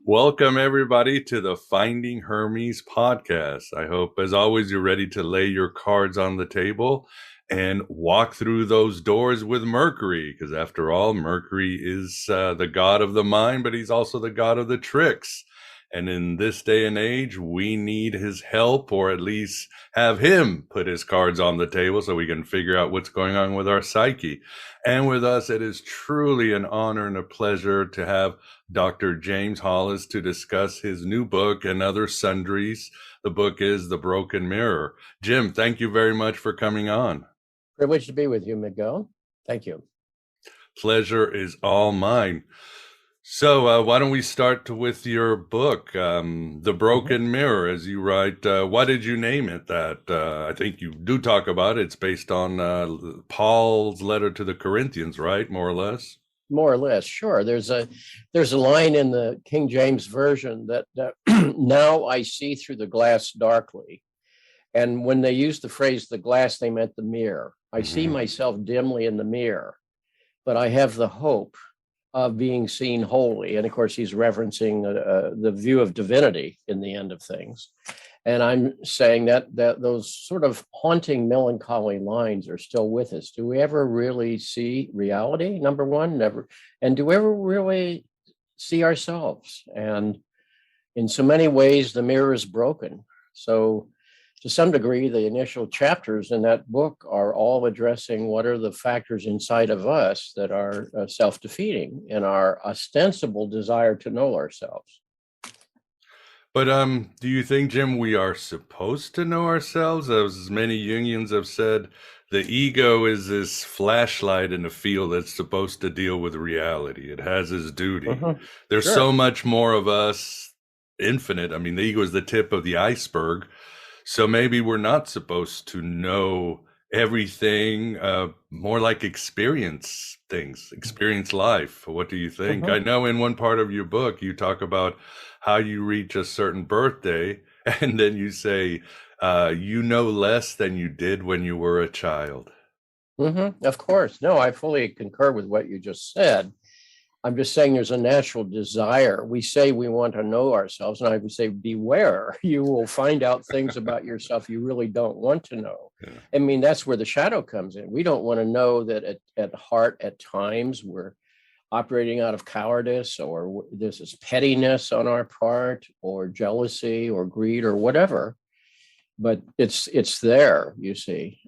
Welcome, everybody, to the Finding Hermes podcast. I hope, as always, you're ready to lay your cards on the table and walk through those doors with Mercury, because after all, Mercury is the god of the mind, but he's also the god of the tricks. And in this day and age, we need his help, or at least have him put his cards on the table so we can figure out what's going on with our psyche. And with us, it is truly an honor and a pleasure to have Dr. James Hollis to discuss his new book and other sundries. The book is The Broken Mirror. Jim, thank you very much for coming on. Privileged to be with you, Miguel. Thank you. Pleasure is all mine. So why don't we start with your book, The Broken Mirror, as you write. Why did you name it that? I think you do talk about it. It's based on Paul's letter to the Corinthians, right? More or less? More or less, sure. There's a line in the King James Version that now I see through the glass darkly. And when they used the phrase the glass, they meant the mirror. I see myself dimly in the mirror, but I have the hope of being seen wholly. And of course, he's referencing the view of divinity in the end of things. And I'm saying that those sort of haunting, melancholy lines are still with us. Do we ever really see reality? Number one, never. And do we ever really see ourselves? And in so many ways, the mirror is broken. So to some degree, the initial chapters in that book are all addressing what are the factors inside of us that are self-defeating in our ostensible desire to know ourselves. But do you think, Jim, we are supposed to know ourselves? As many Jungians have said, the ego is this flashlight in the field that's supposed to deal with reality. It has its duty. There's so much more of us, infinite. I mean, the ego is the tip of the iceberg. So maybe we're not supposed to know everything, more like experience things, experience life. What do you think? I know in one part of your book, you talk about how you reach a certain birthday, and then you say, you know less than you did when you were a child. Of course. No, I fully concur with what you just said. I'm just saying there's a natural desire. We say we want to know ourselves, and I would say, beware. You will find out things about yourself you really don't want to know. I mean, that's where the shadow comes in. We don't want to know that at heart, at times, we're operating out of cowardice, or this is pettiness on our part, or jealousy, or greed, or whatever. But it's there, you see.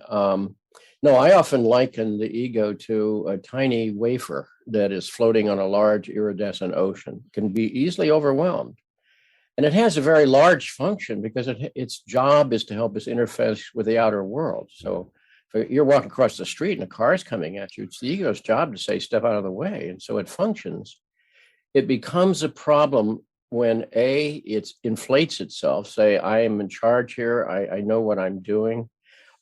No, I often liken the ego to a tiny wafer that is floating on a large iridescent ocean. It can be easily overwhelmed. And it has a very large function because its job is to help us interface with the outer world. So if you're walking across the street and a car is coming at you, it's the ego's job to say, step out of the way. And so it functions. It becomes a problem when it inflates itself, say, I am in charge here, I know what I'm doing.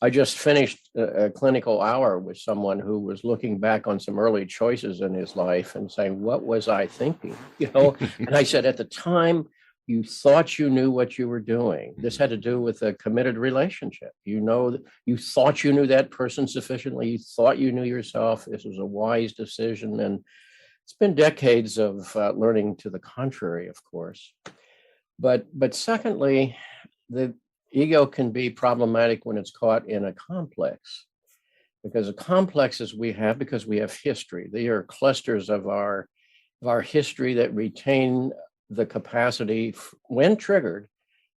I just finished a clinical hour with someone who was looking back on some early choices in his life and saying, what was I thinking? And I said, at the time, you thought you knew what you were doing. This had to do with a committed relationship. You thought you knew that person sufficiently. You thought you knew yourself. This was a wise decision. And it's been decades of learning to the contrary, of course. But secondly, the ego can be problematic when it's caught in a complex, because the complexes we have, because we have history, they are clusters of our history that retain the capacity, when triggered,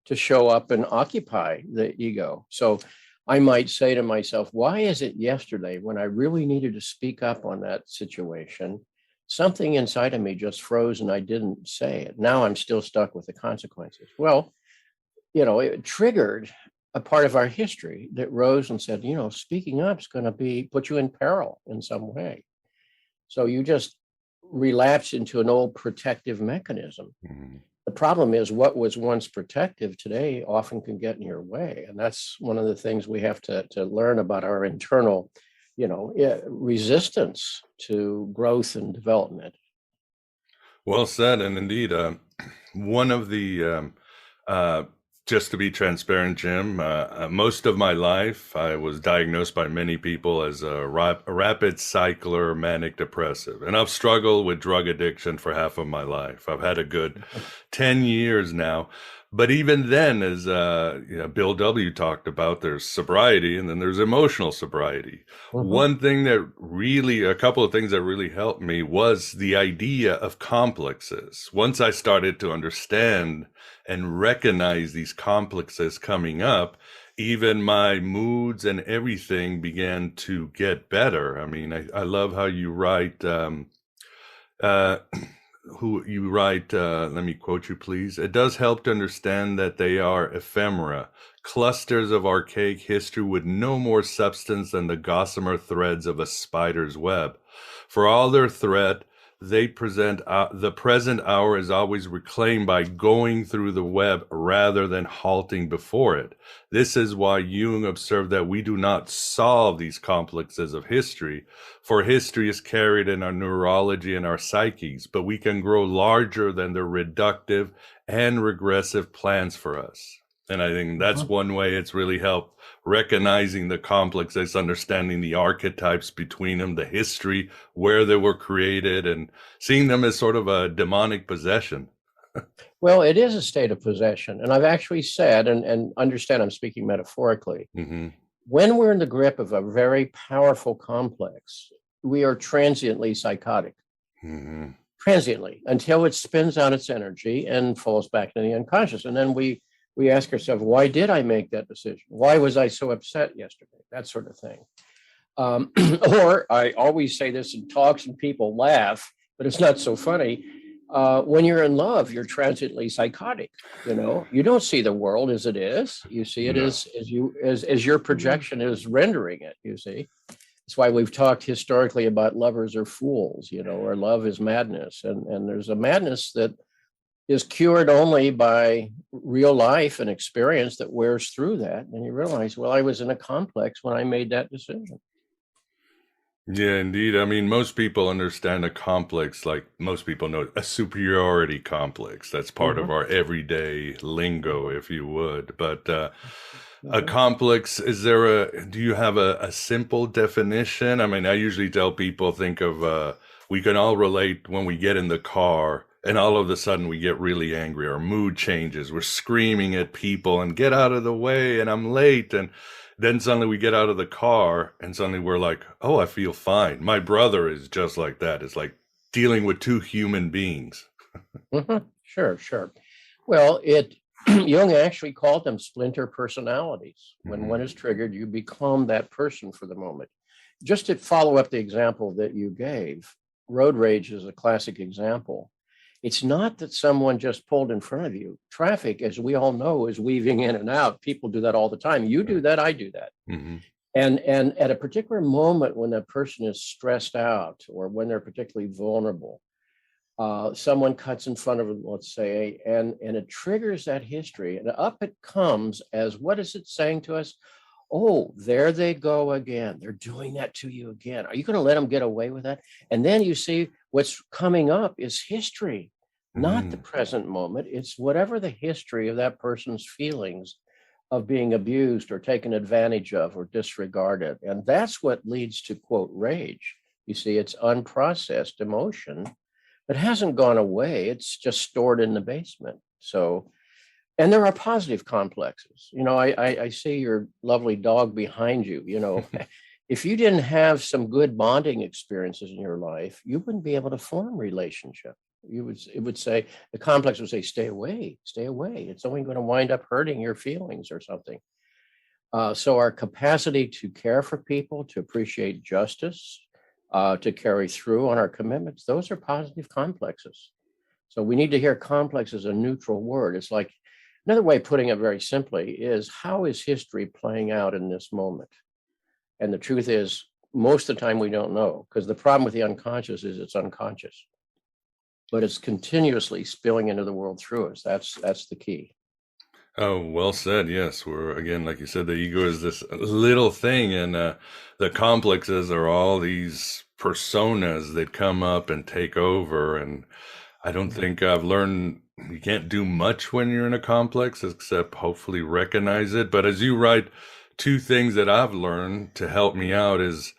to show up and occupy the ego. So I might say to myself, why is it yesterday when I really needed to speak up on that situation, something inside of me just froze and I didn't say it? Now I'm still stuck with the consequences. Well, it triggered a part of our history that rose and said, speaking up is going to put you in peril in some way. So you just relapse into an old protective mechanism. Mhm. The problem is what was once protective today often can get in your way. And that's one of the things we have to learn about our internal, resistance to growth and development. Well said, and indeed, one of the uh, just to be transparent, Jim, most of my life I was diagnosed by many people as a rapid cycler, manic depressive, and I've struggled with drug addiction for half of my life. I've had a good 10 years now. But even then, as Bill W. talked about, there's sobriety and then there's emotional sobriety. Mhm. A couple of things that really helped me was the idea of complexes. Once I started to understand and recognize these complexes coming up, even my moods and everything began to get better. I mean, I love how you write. Uh, let me quote you, please. It does help to understand that they are ephemera, clusters of archaic history with no more substance than the gossamer threads of a spider's web. For all their threat, they present the present hour is always reclaimed by going through the web rather than halting before it. This is why Jung observed that we do not solve these complexes of history, for history is carried in our neurology and our psyches, but we can grow larger than the reductive and regressive plans for us. And I think that's Mhm. one way it's really helped recognizing the complexes, understanding the archetypes between them, the history, where they were created, and seeing them as sort of a demonic possession. Well, it is a state of possession. And I've actually said, and understand I'm speaking metaphorically, Mm-hmm. when we're in the grip of a very powerful complex, we are transiently psychotic, Mm-hmm. transiently, until it spins out its energy and falls back into the unconscious. And then we ask ourselves, why did I make that decision? Why was I so upset yesterday? That sort of thing. Or I always say this in talks and people laugh, but it's not so funny. When you're in love, you're transiently psychotic. You don't see the world as it is. You see it No. as your projection is rendering it. You see, that's why we've talked historically about lovers are fools. Or love is madness, and there's a madness that is cured only by real life and experience that wears through that. And you realize, well, I was in a complex when I made that decision. Yeah, indeed. I mean, most people understand a complex, like most people know a superiority complex. That's part of Mhm, our everyday lingo, if you would. But a mhm. complex, do you have a simple definition? I mean, I usually tell people, think of, we can all relate when we get in the car and all of a sudden we get really angry. Our mood changes. We're screaming at people and get out of the way and I'm late. And then suddenly we get out of the car and suddenly we're like, oh, I feel fine. My brother is just like that. It's like dealing with two human beings. Sure, sure. Well, Jung actually called them splinter personalities. When Hmm. one is triggered, you become that person for the moment. Just to follow up the example that you gave, road rage is a classic example. It's not that someone just pulled in front of you. Traffic, as we all know, is weaving in and out. People do that all the time. You do that, I do that. Hmm. And at a particular moment when that person is stressed out or when they're particularly vulnerable, someone cuts in front of them, let's say, and it triggers that history, and up it comes as, what is it saying to us? Oh, there they go again. They're doing that to you again. Are you going to let them get away with that? And then you see what's coming up is history, not the Hmm. present moment. It's whatever the history of that person's feelings of being abused or taken advantage of or disregarded. And that's what leads to, quote, rage. You see, it's unprocessed emotion that hasn't gone away. It's just stored in the basement. So, and there are positive complexes. I see your lovely dog behind you. If you didn't have some good bonding experiences in your life, you wouldn't be able to form relationship. It would say, the complex would say, stay away, stay away. It's only going to wind up hurting your feelings or something. So our capacity to care for people, to appreciate justice, to carry through on our commitments, those are positive complexes. So we need to hear complex as a neutral word. It's like Another way of putting it very simply is, how is history playing out in this moment? And the truth is, most of the time we don't know, because the problem with the unconscious is it's unconscious, but it's continuously spilling into the world through us. That's the key. Oh, well said. Yes, we're again, like you said, the ego is this little thing, and the complexes are all these personas that come up and take over. And I don't think I've learned you can't do much when you're in a complex except hopefully recognize it. But as you write, two things that I've learned to help me out is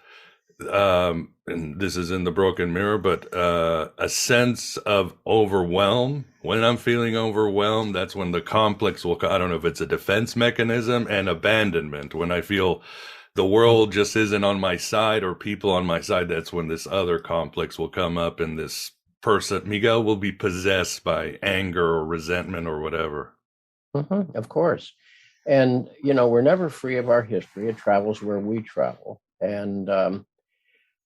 and this is in the broken mirror, but a sense of overwhelm. When I'm feeling overwhelmed, that's when the complex will, I don't know if it's a defense mechanism, and abandonment. When I feel the world just isn't on my side or people on my side, that's when this other complex will come up, and this person, Miguel, will be possessed by anger or resentment or whatever. Of course. And, we're never free of our history. It travels where we travel. And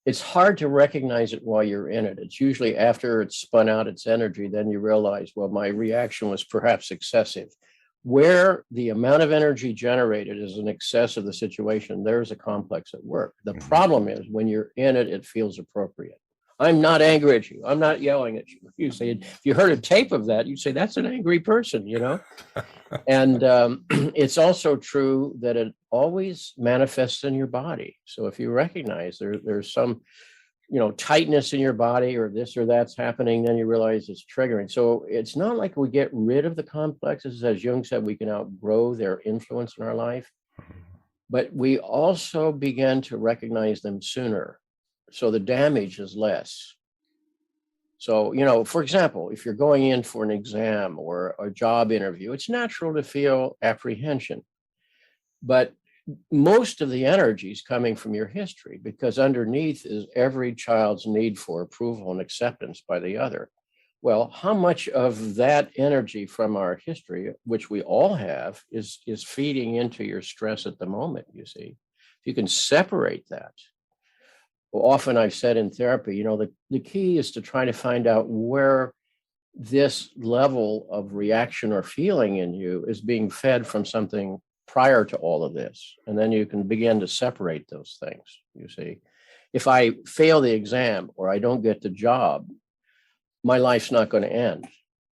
it's hard to recognize it while you're in it. It's usually after it's spun out its energy, then you realize, well, my reaction was perhaps excessive. Where the amount of energy generated is in excess of the situation, there's a complex at work. The problem is when you're in it, it feels appropriate. I'm not angry at you. I'm not yelling at you. You say, if you heard a tape of that, you'd say, that's an angry person, And it's also true that it always manifests in your body. So if you recognize there's some, tightness in your body, or this or that's happening, then you realize it's triggering. So it's not like we get rid of the complexes. As Jung said, we can outgrow their influence in our life, but we also begin to recognize them sooner. So the damage is less. So, for example, if you're going in for an exam or a job interview, it's natural to feel apprehension. But most of the energy is coming from your history, because underneath is every child's need for approval and acceptance by the other. Well, how much of that energy from our history, which we all have, is feeding into your stress at the moment, you see? If you can separate that. Well, often I've said in therapy, the key is to try to find out where this level of reaction or feeling in you is being fed from something prior to all of this. And then you can begin to separate those things, you see. If I fail the exam or I don't get the job, my life's not going to end.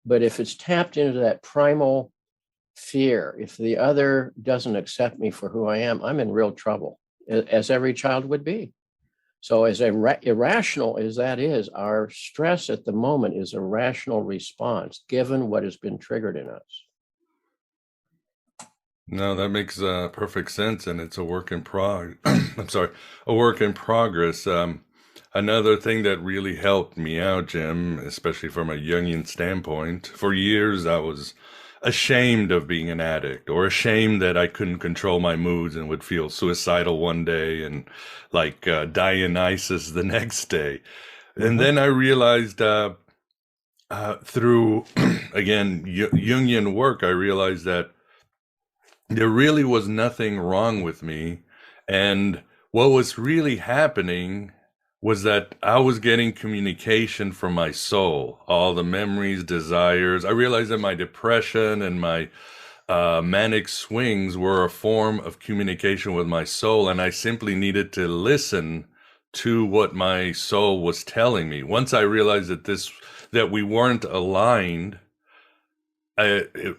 But if it's tapped into that primal fear, if the other doesn't accept me for who I am, I'm in real trouble, as every child would be. So as irrational as that is, our stress at the moment is a rational response given what has been triggered in us. No, that makes perfect sense, and it's a work in I'm sorry, a work in progress. Another thing that really helped me out, Jim, especially from a Jungian standpoint, for years I was ashamed of being an addict, or ashamed that I couldn't control my moods and would feel suicidal one day and like Dionysus the next day. And then I realized through, again, Jungian work, I realized that there really was nothing wrong with me. And what was really happening was that I was getting communication from my soul, all the memories, desires. I realized that my depression and my manic swings were a form of communication with my soul, and I simply needed to listen to what my soul was telling me. Once I realized that we weren't aligned,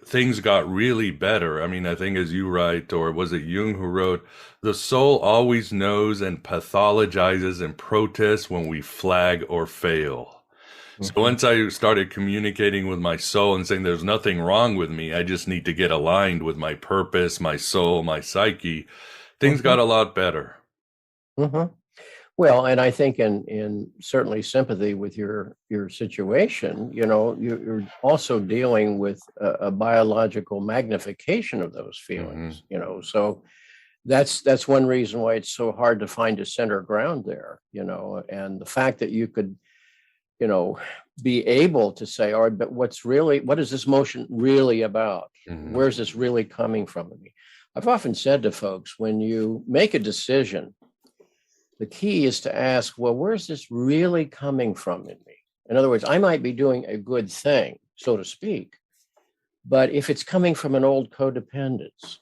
things got really better. I mean, I think as you write, or was it Jung who wrote, the soul always knows and pathologizes and protests when we flag or fail. So once I started communicating with my soul and saying there's nothing wrong with me, I just need to get aligned with my purpose, my soul, my psyche, things got a lot better. Well, and I think in certainly sympathy with your situation, you're also dealing with a biological magnification of those feelings, so that's one reason why it's so hard to find a center ground there, and the fact that you could, be able to say, all right, but what is this motion really about? Where's this really coming from in me? I've often said to folks, when you make a decision, the key is to ask, well, where's this really coming from in me? In other words, I might be doing a good thing, so to speak, But if it's coming from an old codependence,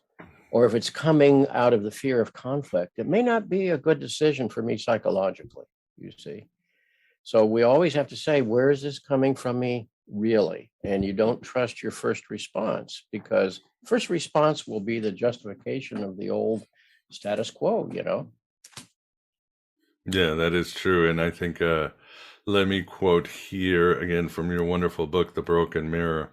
or if it's coming out of the fear of conflict, it may not be a good decision for me psychologically, you see. So we always have to say, where is this coming from me really? And you don't trust your first response, because first response will be the justification of the old status quo, you know? Yeah, that is true. And I think, let me quote here again from your wonderful book, The Broken Mirror.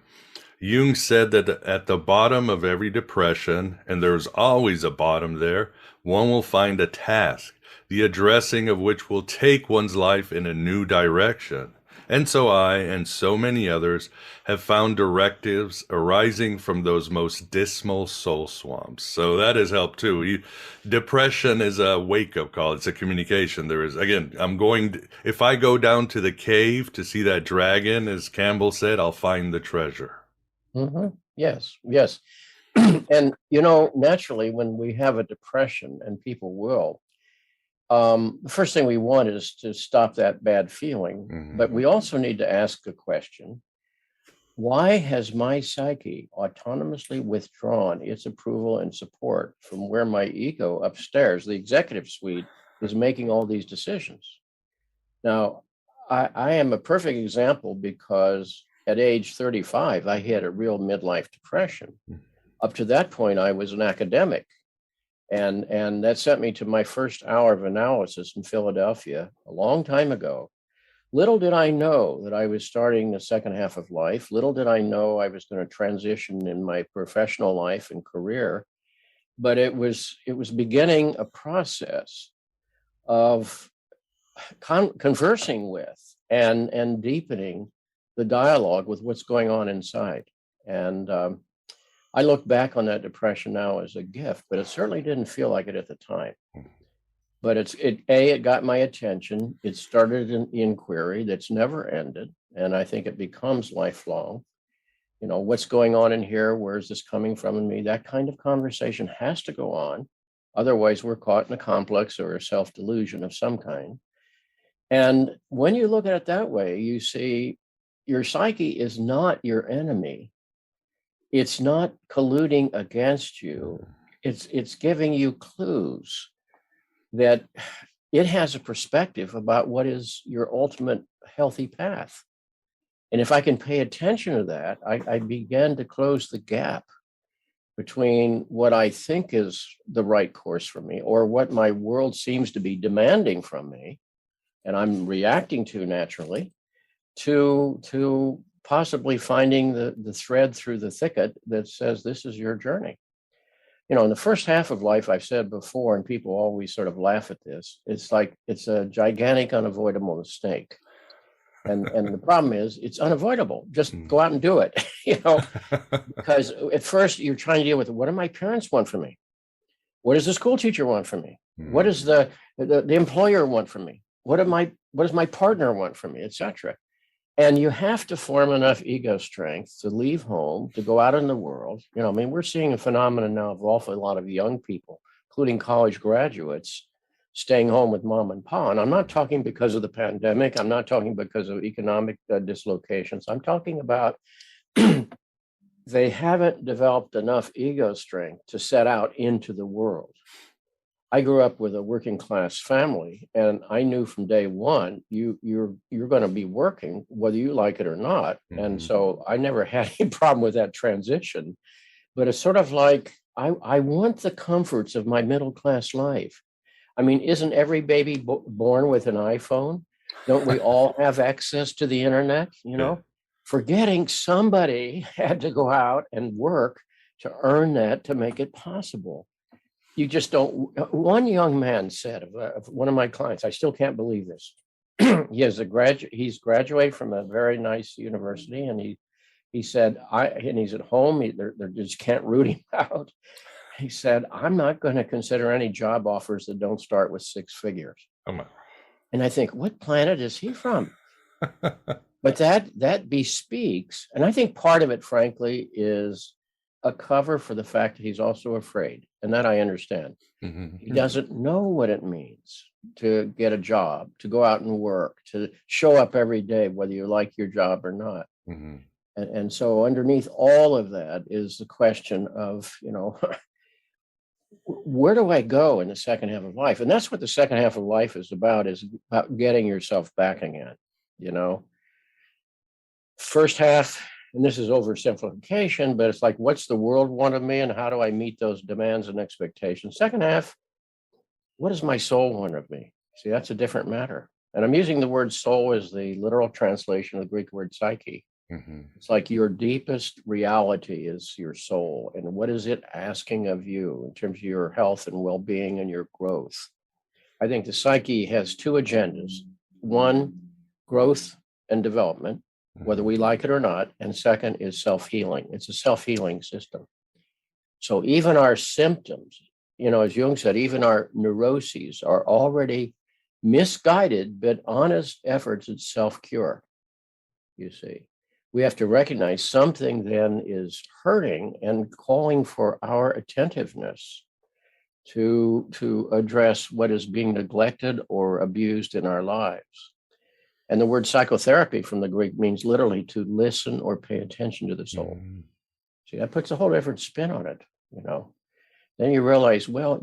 Jung said that at the bottom of every depression, and there's always a bottom there, one will find a task, the addressing of which will take one's life in a new direction. And so I, and so many others, have found directives arising from those most dismal soul swamps. So that has helped too. Depression is a wake-up call. It's a communication. There is, again, if I go down to the cave to see that dragon, as Campbell said, I'll find the treasure. Mm-hmm. Yes, yes. And, you know, naturally, when we have a depression, and people will, the first thing we want is to stop that bad feeling. Mm-hmm. But we also need to ask a question. Why has my psyche autonomously withdrawn its approval and support from where my ego upstairs, the executive suite, is making all these decisions? Now, I am a perfect example, because at age 35, I had a real midlife depression. Up to that point, I was an academic. And that sent me to my first hour of analysis in Philadelphia a long time ago. Little did I know that I was starting the second half of life. Little did I know I was going to transition in my professional life and career. But it was beginning a process of conversing with and deepening the dialogue with what's going on inside. And I look back on that depression now as a gift, but it certainly didn't feel like it at the time. But it got my attention. It started an inquiry that's never ended, and I think it becomes lifelong. You know, what's going on in here? Where's this coming from in me? That kind of conversation has to go on. Otherwise, we're caught in a complex or a self-delusion of some kind. And when you look at it that way, you see your psyche is not your enemy. It's not colluding against you. It's giving you clues that it has a perspective about what is your ultimate healthy path. And if I can pay attention to that, I begin to close the gap between what I think is the right course for me, or what my world seems to be demanding from me, and I'm reacting to naturally, to possibly finding the thread through the thicket that says, this is your journey. You know, in the first half of life, I've said before, and people always sort of laugh at this, it's like it's a gigantic, unavoidable mistake. And the problem is it's unavoidable. Just go out and do it, you know, because at first you're trying to deal with, what do my parents want from me? What does the school teacher want from me? What does the employer want from me? What does my partner want from me, etc.? And you have to form enough ego strength to leave home, to go out in the world. You know, I mean, we're seeing a phenomenon now of awfully a lot of young people, including college graduates, staying home with mom and pa. And I'm not talking because of the pandemic. I'm not talking because of economic dislocations. I'm talking about they haven't developed enough ego strength to set out into the world. I grew up with a working class family, and I knew from day one, you're going to be working whether you like it or not. And so I never had any problem with that transition. But it's sort of like, I want the comforts of my middle class life. I mean, isn't every baby born with an iPhone? Don't we all have access to the internet? You know, forgetting somebody had to go out and work to earn that, to make it possible. You just don't. One young man said of one of my clients, I still can't believe this. He's graduated from a very nice university, and he said, and he's at home. They just can't root him out. He said, I'm not going to consider any job offers that don't start with 6 figures. Oh my. And I think, what planet is he from? But that bespeaks, and I think part of it, frankly, is a cover for the fact that he's also afraid. And that I understand. He doesn't know what it means to get a job, to go out and work, to show up every day, whether you like your job or not. And so underneath all of that is the question of, where do I go in the second half of life? And that's what the second half of life is about getting yourself back again, you know. First half, and this is oversimplification, but it's like, what's the world want of me and how do I meet those demands and expectations? Second half, what does my soul want of me? See, that's a different matter. And I'm using the word soul as the literal translation of the Greek word psyche. Mm-hmm. It's like your deepest reality is your soul. And what is it asking of you in terms of your health and well-being and your growth? I think the psyche has two agendas. One, growth and development, whether we like it or not. And second is self-healing. It's a self-healing system. So even our symptoms, as Jung said, even our neuroses are already misguided, but honest efforts at self-cure, you see. We have to recognize something then is hurting and calling for our attentiveness to address what is being neglected or abused in our lives. And the word psychotherapy from the Greek means literally to listen or pay attention to the soul. Mm-hmm. See, that puts a whole different spin on it, Then you realize, well,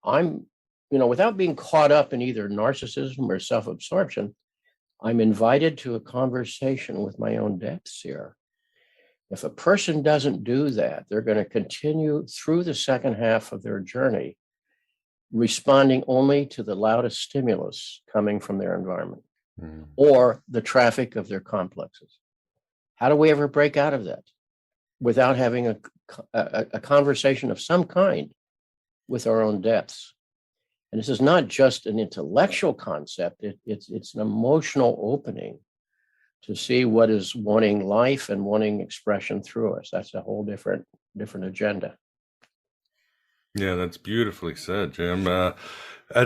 I'm, without being caught up in either narcissism or self-absorption, I'm invited to a conversation with my own depths here. If a person doesn't do that, they're going to continue through the second half of their journey, responding only to the loudest stimulus coming from their environment or the traffic of their complexes. How do we ever break out of that without having a conversation of some kind with our own depths? And this is not just an intellectual concept, it's an emotional opening to see what is wanting life and wanting expression through us. That's a whole different agenda. Yeah, that's beautifully said, Jim.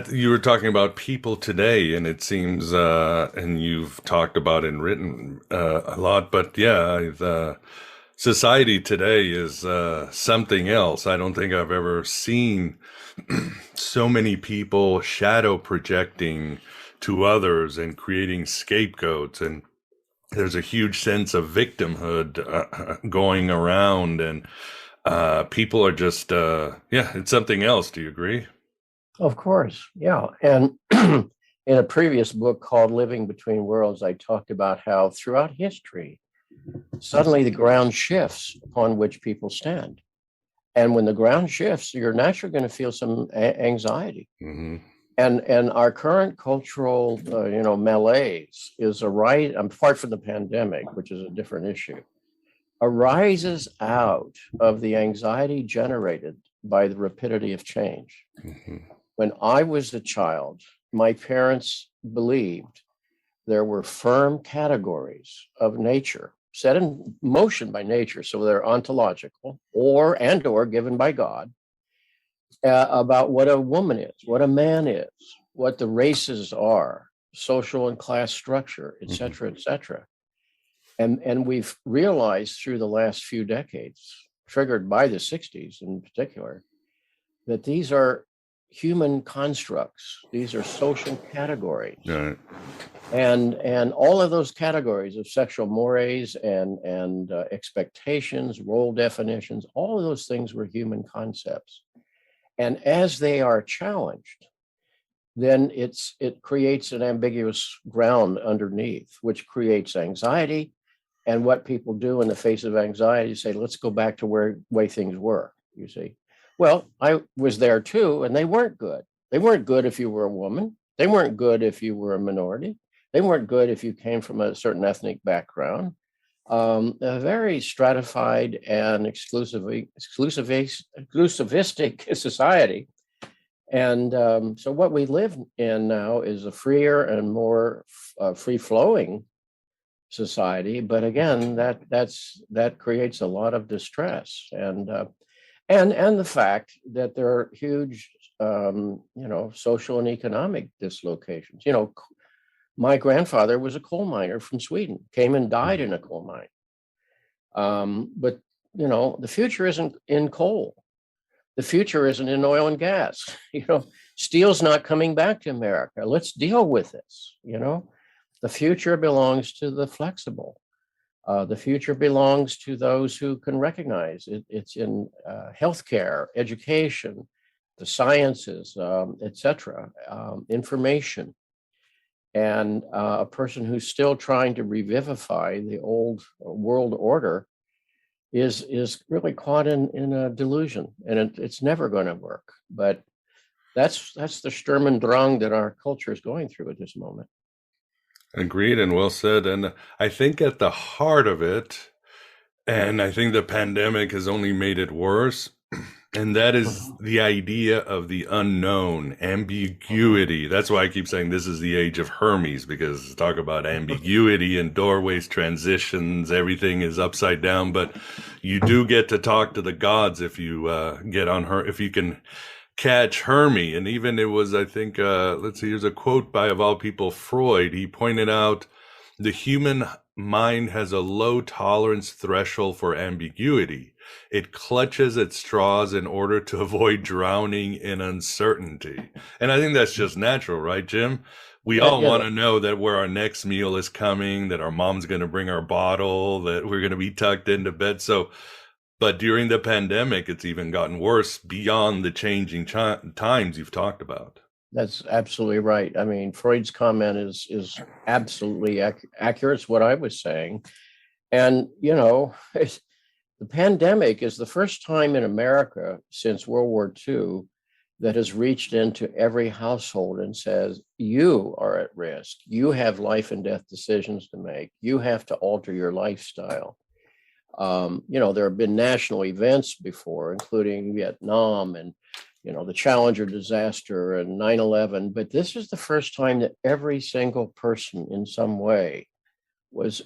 You were talking about people today, and it seems, and you've talked about and written a lot, but yeah, the society today is something else. I don't think I've ever seen so many people shadow projecting to others and creating scapegoats, and there's a huge sense of victimhood going around, and people are just it's something else. Do you agree? Of course, yeah. And in a previous book called Living Between Worlds, I talked about how throughout history suddenly the ground shifts upon which people stand. And when the ground shifts, you're naturally going to feel some anxiety. Mm-hmm. And our current cultural, malaise is apart from the pandemic, which is a different issue, arises out of the anxiety generated by the rapidity of change. Mm-hmm. When I was a child, my parents believed there were firm categories of nature set in motion by nature, so they're ontological or given by God, about what a woman is, what a man is, what the races are, social and class structure, et cetera, et cetera. And we've realized through the last few decades, triggered by the 60s in particular, that these are human constructs. These are social categories. Right. And all of those categories of sexual mores and expectations, role definitions, all of those things were human concepts. And as they are challenged, then it creates an ambiguous ground underneath, which creates anxiety. And what people do in the face of anxiety say, let's go back to way things were, you see. Well, I was there too, and they weren't good. They weren't good if you were a woman. They weren't good if you were a minority. They weren't good if you came from a certain ethnic background. A very stratified and exclusivistic society. And so what we live in now is a freer and more free-flowing society. But again, that creates a lot of distress and the fact that there are huge, social and economic dislocations. My grandfather was a coal miner from Sweden, came and died in a coal mine. But the future isn't in coal. The future isn't in oil and gas. Steel's not coming back to America. Let's deal with this. The future belongs to the flexible. The future belongs to those who can recognize it. It's in healthcare, education, the sciences, etc., information. And a person who's still trying to revivify the old world order is really caught in a delusion, and it's never going to work. But that's the Sturm und Drang that our culture is going through at this moment. Agreed and well said. And I think at the heart of it, and I think the pandemic has only made it worse, and that is the idea of the unknown, ambiguity. That's why I keep saying this is the age of Hermes, because talk about ambiguity and doorways, transitions, everything is upside down. But you do get to talk to the gods if you get on her, if you can catch Hermes. And even it was, I think, let's see, here's a quote by, of all people, Freud. He pointed out the human mind has a low tolerance threshold for ambiguity. It clutches at straws in order to avoid drowning in uncertainty. And I think that's just natural, right, Jim? We all Yeah, want to know that where our next meal is coming, that our mom's going to bring our bottle, that we're going to be tucked into bed. So, but during the pandemic, it's even gotten worse beyond the changing times you've talked about. that's absolutely right. I mean, Freud's comment is absolutely accurate. It's what I was saying. And, the pandemic is the first time in America since World War II that has reached into every household and says, you are at risk. You have life and death decisions to make. You have to alter your lifestyle. There have been national events before, including Vietnam and the Challenger disaster and 9/11. But this is the first time that every single person in some way was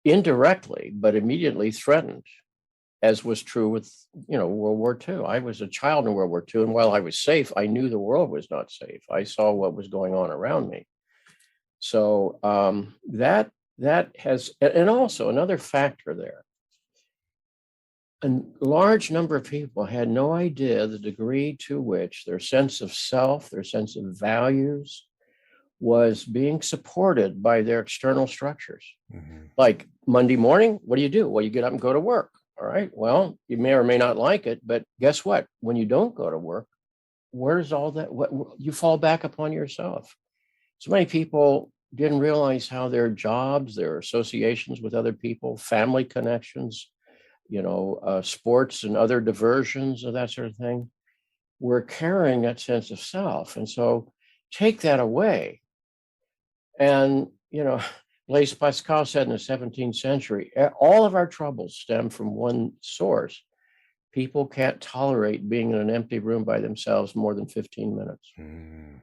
indirectly, but immediately threatened, as was true with, World War II. I was a child in World War II, and while I was safe, I knew the world was not safe. I saw what was going on around me. So that has, and also another factor there. A large number of people had no idea the degree to which their sense of self, their sense of values was being supported by their external structures. Mm-hmm. Like Monday morning, what do? Well, you get up and go to work. All right. Well, you may or may not like it, but guess what? When you don't go to work, where's all that? What you fall back upon yourself. So many people didn't realize how their jobs, their associations with other people, family connections, sports and other diversions and that sort of thing, were carrying that sense of self. And so take that away. And, Blaise Pascal said in the 17th century, all of our troubles stem from one source. People can't tolerate being in an empty room by themselves more than 15 minutes. Mm.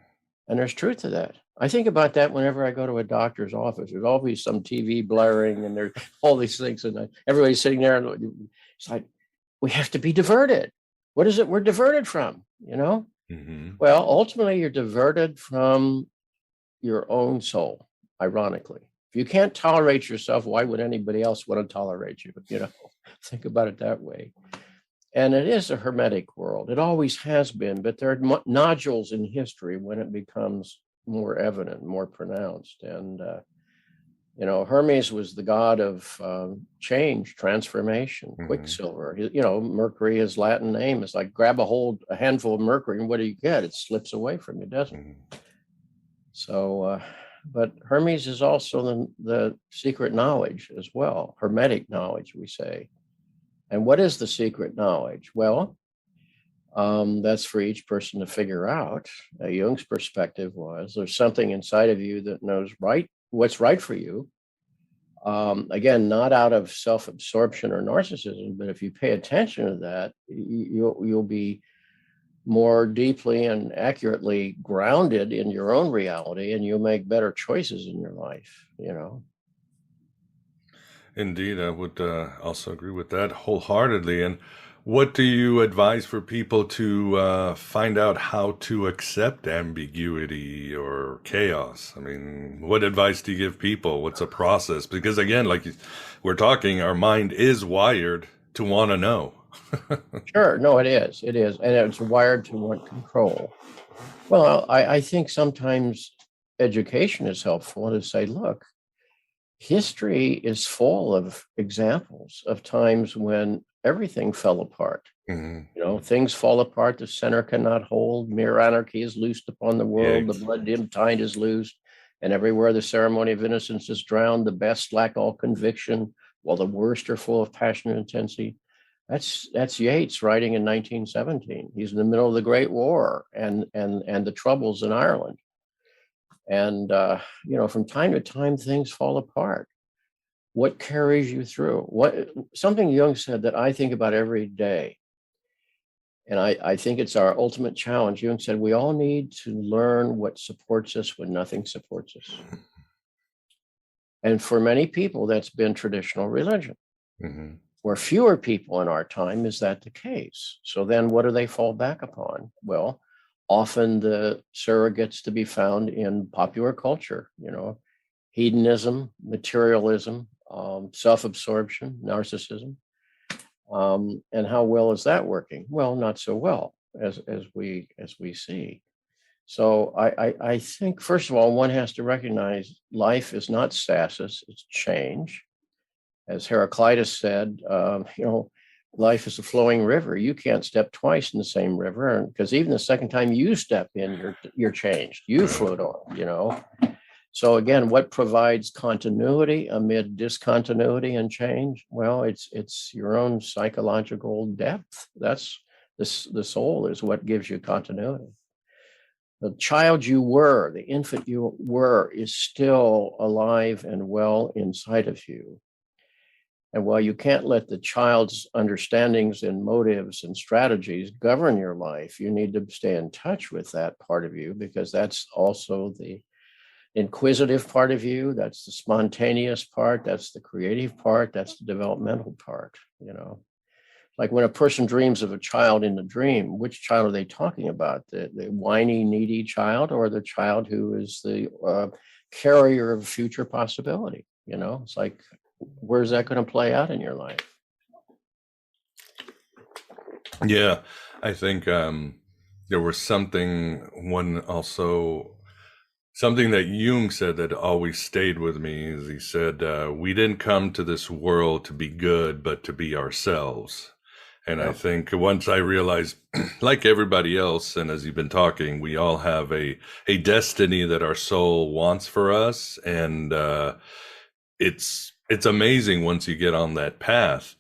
And there's truth to that. I think about that whenever I go to a doctor's office. There's always some TV blaring and there's all these things, and everybody's sitting there. And it's like, we have to be diverted. What is it we're diverted from? Mm-hmm. Well, ultimately, you're diverted from your own soul, ironically. If you can't tolerate yourself, why would anybody else want to tolerate you? Think about it that way. And it is a hermetic world. It always has been, but there are nodules in history when it becomes more evident, more pronounced. And, Hermes was the god of change, transformation, Quicksilver. Mercury, his Latin name, is like grab a handful of mercury, and what do you get? It slips away from you, doesn't it? So, but Hermes is also the secret knowledge as well, hermetic knowledge, we say. And what is the secret knowledge? Well, that's for each person to figure out. Jung's perspective was there's something inside of you that knows what's right for you. Again, not out of self-absorption or narcissism, but if you pay attention to that, you'll be more deeply and accurately grounded in your own reality, and you'll make better choices in your life, Indeed, I would also agree with that wholeheartedly. And what do you advise for people to find out how to accept ambiguity or chaos? I mean, what advice do you give people? What's a process? Because again, like we're talking, our mind is wired to want to know. Sure. No, it is. It is. And it's wired to want control. Well, I think sometimes education is helpful to say, look, History is full of examples of times when everything fell apart. Hmm. Things fall apart, the center cannot hold, mere anarchy is loosed upon the world, the Yes. blood dim tide is loosed, and everywhere the ceremony of innocence is drowned, the best lack all conviction, while the worst are full of passion and intensity. That's Yeats writing in 1917. He's in the middle of the Great War and the troubles in Ireland. And from time to time, things fall apart. What carries you through? What something Jung said that I think about every day, and I think it's our ultimate challenge. Jung said we all need to learn what supports us when nothing supports us. And for many people, that's been traditional religion. Hmm. For fewer people in our time, is that the case? So then what do they fall back upon? Well, often the surrogates to be found in popular culture, hedonism, materialism, self-absorption, narcissism. And how well is that working? Well, not so well as we see. So I think first of all, one has to recognize life is not stasis; it's change. As Heraclitus said, life is a flowing river. You can't step twice in the same river, because even the second time you step in, you're changed. You Right. float on. So again, what provides continuity amid discontinuity and change? Well, it's your own psychological depth. That's the soul is what gives you continuity. The child you were, the infant you were, is still alive and well inside of you. And while you can't let the child's understandings and motives and strategies govern your life, you need to stay in touch with that part of you, because that's also the inquisitive part of you. That's the spontaneous part. That's the creative part. That's the developmental part. Like when a person dreams of a child in the dream, which child are they talking about? The whiny, needy child, or the child who is the carrier of future possibility? It's like, where's that going to play out in your life? Yeah, I think there was something that Jung said that always stayed with me. Is he said, "We didn't come to this world to be good, but to be ourselves." And I Yeah. think once I realized, like everybody else, and as you've been talking, we all have a destiny that our soul wants for us, and it's amazing once you get on that path.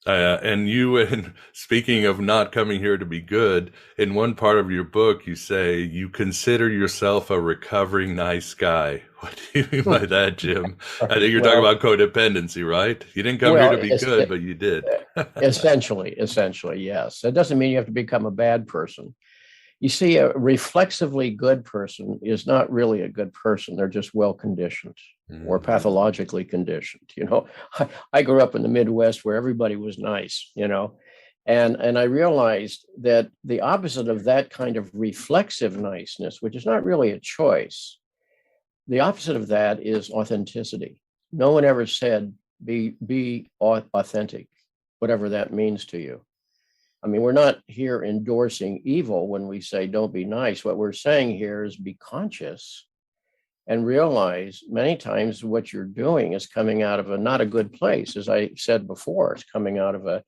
And you, and speaking of not coming here to be good, in one part of your book, you say you consider yourself a recovering nice guy. What do you mean by that, Jim? I think you're talking Well, about codependency, right? You didn't come here well, to be good, but you did. essentially, yes. It doesn't mean you have to become a bad person. You see, a reflexively good person is not really a good person. They're just well conditioned or Mm. pathologically conditioned. I grew up in the Midwest where everybody was nice, and I realized that the opposite of that kind of reflexive niceness, which is not really a choice, the opposite of that is authenticity. No one ever said be authentic, whatever that means to you. I mean, we're not here endorsing evil when we say don't be nice. What we're saying here is be conscious and realize many times what you're doing is coming out of a not a good place. As I said before, it's coming out of a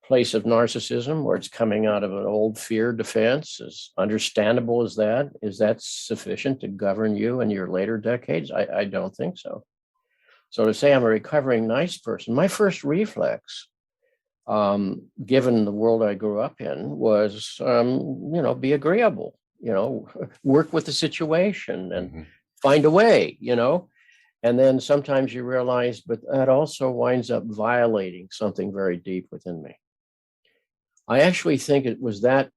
place of narcissism, or it's coming out of an old fear defense. As understandable as that, is that sufficient to govern you in your later decades? I don't think so. So to say I'm a recovering nice person, my first reflex, given the world I grew up in, was, be agreeable, work with the situation and Hmm. find a way. And then sometimes you realize, but that also winds up violating something very deep within me. I actually think it was that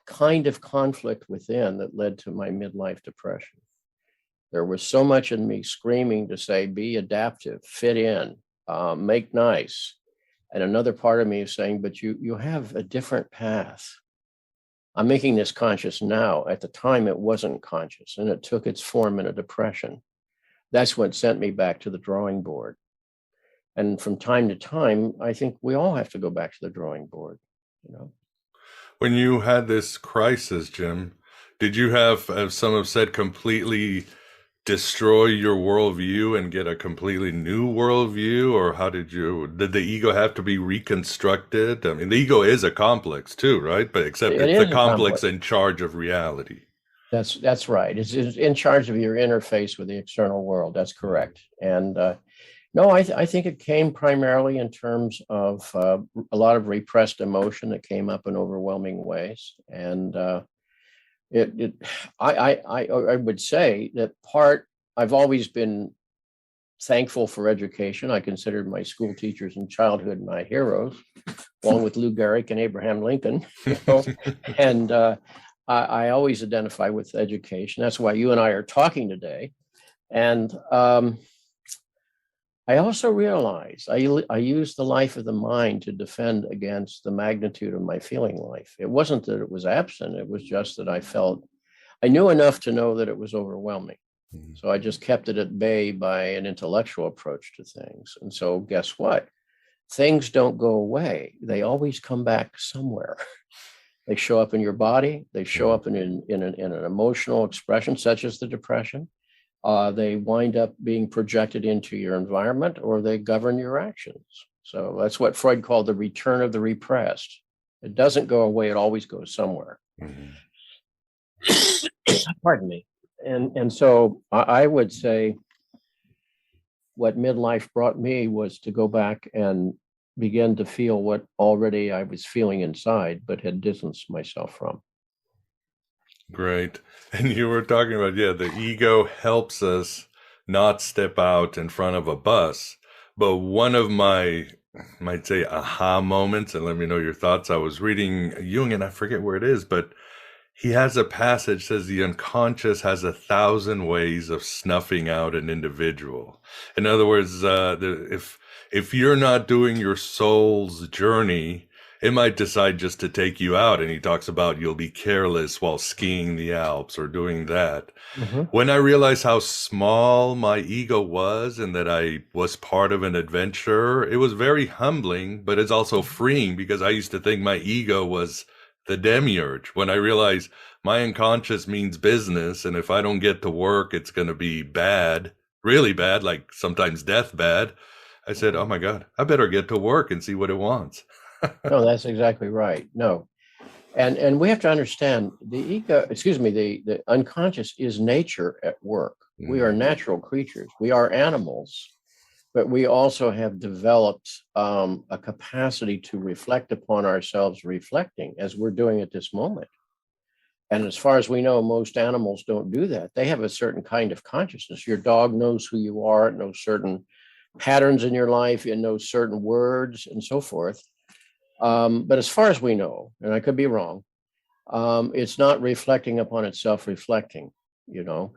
kind of conflict within that led to my midlife depression. There was so much in me screaming to say, be adaptive, fit in, make nice. And another part of me is saying, but you have a different path. I'm making this conscious now. At the time, it wasn't conscious, and it took its form in a depression. That's what sent me back to the drawing board. And from time to time, I think we all have to go back to the drawing board, you know. When you had this crisis, Jim, did you have, as some have said, completely destroy your worldview and get a completely new worldview, or did the ego have to be reconstructed? I mean, the ego is a complex too, right? But except It it's the is a complex complex. in charge of reality. That's right. It's in charge of your interface with the external world. That's correct. And no, I think it came primarily in terms of a lot of repressed emotion that came up in overwhelming ways. And it, it I would say that I've always been thankful for education. I considered my school teachers in childhood my heroes, along with Lou Gehrig and Abraham Lincoln. You know, and I always identify with education. That's why you and I are talking today. And I also realize I use the life of the mind to defend against the magnitude of my feeling life. It wasn't that it was absent, it was just that I knew enough to know that it was overwhelming. So I just kept it at bay by an intellectual approach to things. And so guess what? Things don't go away. They always come back somewhere. They show up in your body. They show up in an emotional expression, such as the depression. They wind up being projected into your environment, or they govern your actions. So that's what Freud called the return of the repressed. It doesn't go away. It always goes somewhere. Pardon me. And so I would say what midlife brought me was to go back and begin to feel what already I was feeling inside, but had distanced myself from. Great. And you were talking about, yeah, the ego helps us not step out in front of a bus. But one of my, might say, aha moments, and let me know your thoughts. I was reading Jungian, I forget where it is, but he has a passage says the unconscious has 1,000 ways of snuffing out an individual. In other words, if you're not doing your soul's journey, it might decide just to take you out. And he talks about you'll be careless while skiing the Alps or doing that. Mm-hmm. When I realized how small my ego was and that I was part of an adventure, it was very humbling, but it's also freeing because I used to think my ego was the demiurge. When I realized my unconscious means business, and if I don't get to work, it's going to be bad, really bad, like sometimes death bad. I said, oh my God, I better get to work and see what it wants. No, that's exactly right. No. And we have to understand the ego, excuse me, the unconscious is nature at work. We are natural creatures. We are animals, but we also have developed a capacity to reflect upon ourselves, reflecting as we're doing at this moment. And as far as we know, most animals don't do that. They have a certain kind of consciousness. Your dog knows who you are, it knows certain patterns in your life, it knows certain words and so forth. But as far as we know, and I could be wrong, it's not reflecting upon itself, reflecting, you know,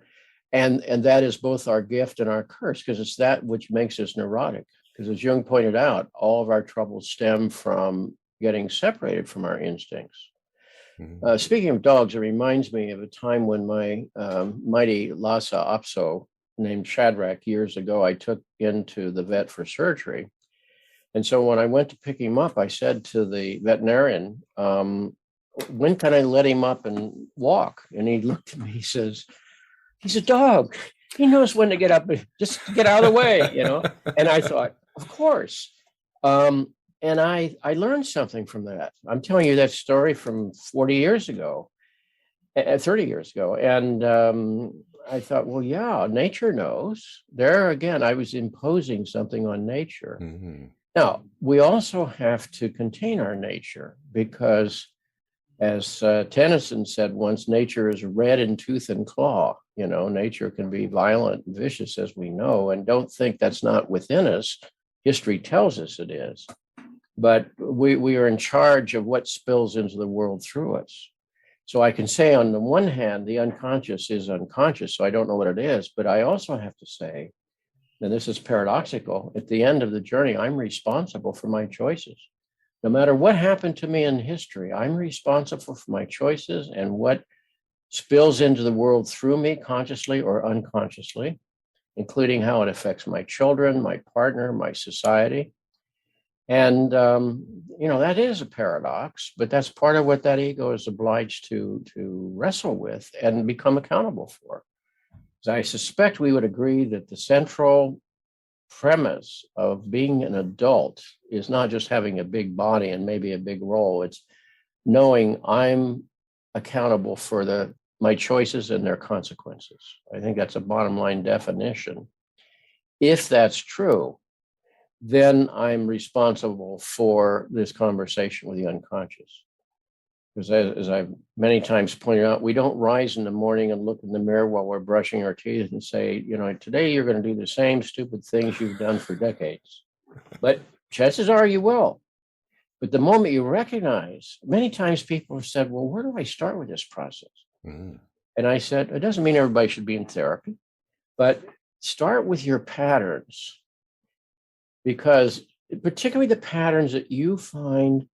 and that is both our gift and our curse, because it's that which makes us neurotic. Because as Jung pointed out, all of our troubles stem from getting separated from our instincts. Speaking of dogs, it reminds me of a time when my mighty Lhasa Apso, named Shadrach, years ago, I took into the vet for surgery. And so when I went to pick him up, I said to the veterinarian, when can I let him up and walk? And he looked at me, he says, he's a dog. He knows when to get up, just get out of the way, you know? And I thought, of course. And I learned something from that. I'm telling you that story from 40 years ago, 30 years ago. And I thought, well, yeah, nature knows. There again, I was imposing something on nature. Now, we also have to contain our nature because, as Tennyson said once, nature is red in tooth and claw. You know, nature can be violent and vicious, as we know, and don't think that's not within us. History tells us it is. But we are in charge of what spills into the world through us. So I can say on the one hand, the unconscious is unconscious, so I don't know what it is, but I also have to say, and this is paradoxical, at the end of the journey, I'm responsible for my choices. No matter what happened to me in history, I'm responsible for my choices and what spills into the world through me, consciously or unconsciously, including how it affects my children, my partner, my society. And, you know, that is a paradox, but that's part of what that ego is obliged to wrestle with and become accountable for. So I suspect we would agree that the central premise of being an adult is not just having a big body and maybe a big role. It's knowing I'm accountable for my choices and their consequences. I think that's a bottom line definition. If that's true, then I'm responsible for this conversation with the unconscious. Because as I've many times pointed out, we don't rise in the morning and look in the mirror while we're brushing our teeth and say, today you're going to do the same stupid things you've done for decades. But chances are you will. But the moment you recognize, many times people have said, well, where do I start with this process? Mm-hmm. And I said, it doesn't mean everybody should be in therapy, but start with your patterns. Because particularly the patterns that you find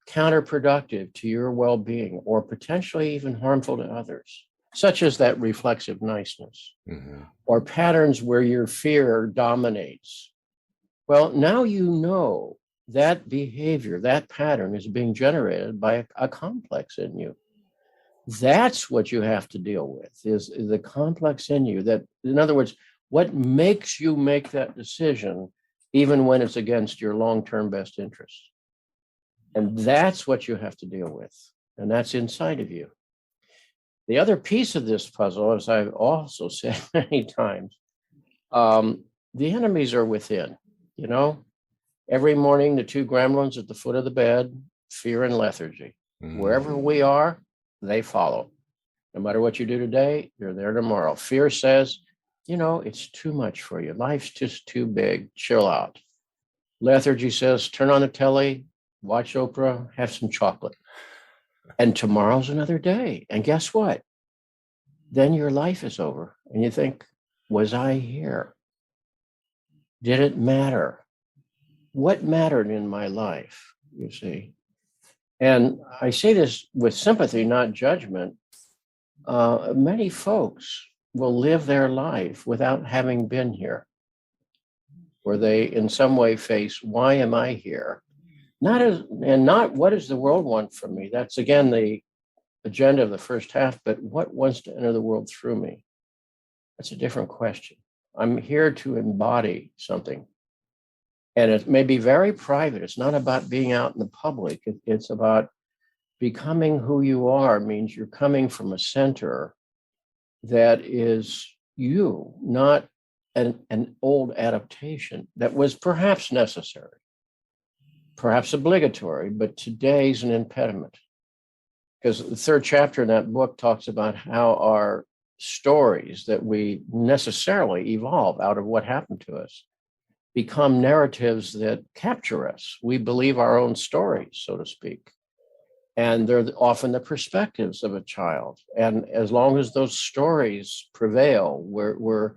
counterproductive to your well-being or potentially even harmful to others, such as that reflexive niceness, mm-hmm. or patterns where your fear dominates. Well, now you know that behavior, that pattern is being generated by a complex in you. That's what you have to deal with, is the complex in you. That, in other words, what makes you make that decision, even when it's against your long-term best interests. And that's what you have to deal with. And that's inside of you. The other piece of this puzzle, as I've also said many times, the enemies are within. Every morning, the two gremlins at the foot of the bed, fear and lethargy. Mm. Wherever we are, they follow. No matter what you do today, you're there tomorrow. Fear says, it's too much for you. Life's just too big. Chill out. Lethargy says, turn on the telly, watch Oprah, have some chocolate. And tomorrow's another day. And guess what? Then your life is over. And you think, was I here? Did it matter? What mattered in my life, you see? And I say this with sympathy, not judgment. Many folks will live their life without having been here, where they in some way face, why am I here? Not what does the world want from me? That's again the agenda of the first half, but what wants to enter the world through me? That's a different question. I'm here to embody something. And it may be very private. It's not about being out in the public. It's about becoming who you are. Means you're coming from a center that is you, not an old adaptation that was perhaps necessary, perhaps obligatory, but today's an impediment. Because the third chapter in that book talks about how our stories that we necessarily evolve out of what happened to us become narratives that capture us. We believe our own stories, so to speak. And they're often the perspectives of a child. And as long as those stories prevail, we're